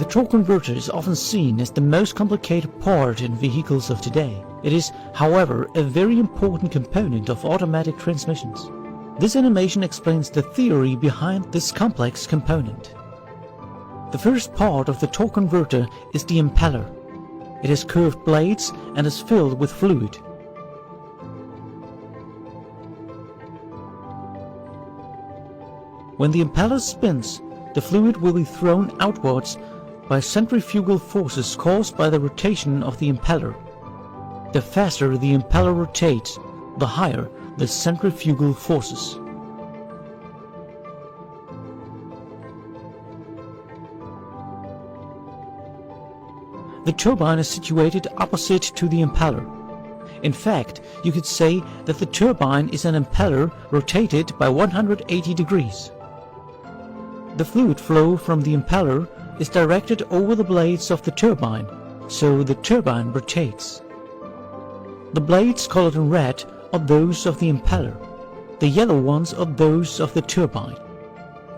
torque converter is often seen as the most complicated part in vehicles of today. It is, however, a very important component of automatic transmissions. This animation explains the theory behind this complex component. The first part of the torque converter is the impeller. It has curved blades and is filled with fluid. When the impeller spins, the fluid will be thrown outwards by centrifugal forces caused by the rotation of the impeller. The faster the impeller rotates, the higher the centrifugal forces. The turbine is situated opposite to the impeller. In fact, you could say that the turbine is an impeller rotated by 180 degrees. The fluid flow from the impeller is directed over the blades of the turbine, so the turbine rotates. The blades colored in red are those of the impeller. The yellow ones are those of the turbine.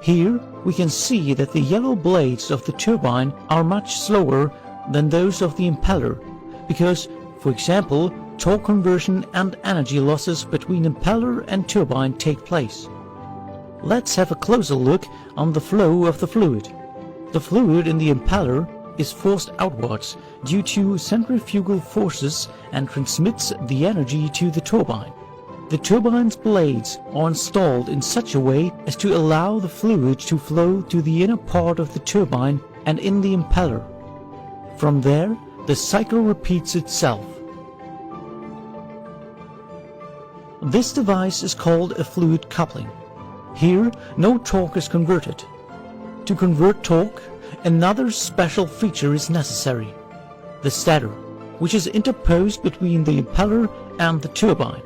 Here we can see that the yellow blades of the turbine are much slower than those of the impeller, because, for example, torque conversion and energy losses between impeller and turbine take place. Let's have a closer look on the flow of the fluid. The fluid in the impeller is forced outwards due to centrifugal forces and transmits the energy to the turbine. The turbine's blades are installed in such a way as to allow the fluid to flow to the inner part of the turbine and in the impeller. From there, the cycle repeats itself. This device is called a fluid coupling. Here, no torque is converted. To convert torque, another special feature is necessary: the stator, which is interposed between the impeller and the turbine.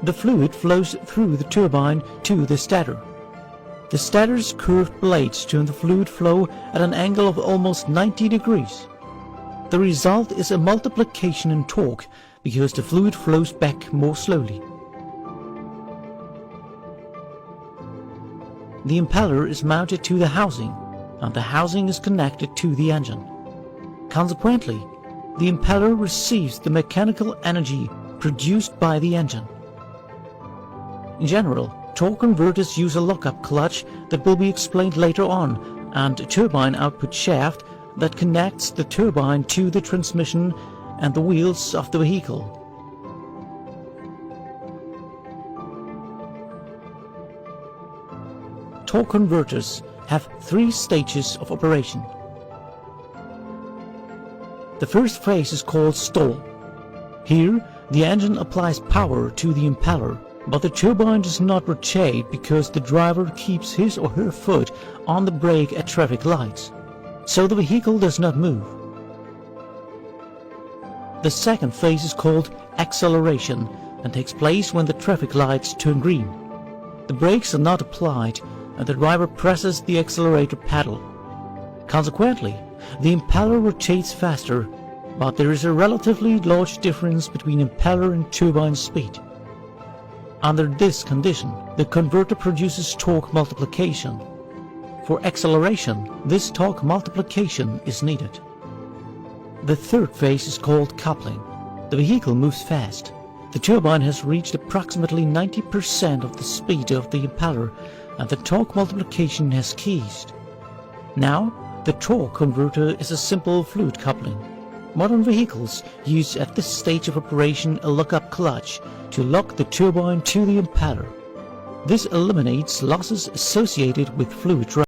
The fluid flows through the turbine to the stator. The stator's curved blades turn the fluid flow at an angle of almost 90 degrees. The result is a multiplication in torque because the fluid flows back more slowly. The impeller is mounted to the housing, and the housing is connected to the engine. Consequently, the impeller receives the mechanical energy produced by the engine. In general, torque converters use a lockup clutch that will be explained later on, and a turbine output shaft that connects the turbine to the transmission and the wheels of the vehicle. Torque converters have 3 stages of operation. The first phase is called stall. Here, the engine applies power to the impeller, but the turbine does not rotate because the driver keeps his or her foot on the brake at traffic lights, so the vehicle does not move. The second phase is called acceleration and takes place when the traffic lights turn green. The brakes are not applied and the driver presses the accelerator pedal. Consequently, the impeller rotates faster, but there is a relatively large difference between impeller and turbine speed. Under this condition, the converter produces torque multiplication. For acceleration, this torque multiplication is needed. The third phase is called coupling. The vehicle moves fast. The turbine has reached approximately 90% of the speed of the impeller, and the torque multiplication has ceased. Now, the torque converter is a simple fluid coupling. Modern vehicles use at this stage of operation a lockup clutch to lock the turbine to the impeller. This eliminates losses associated with fluid drag.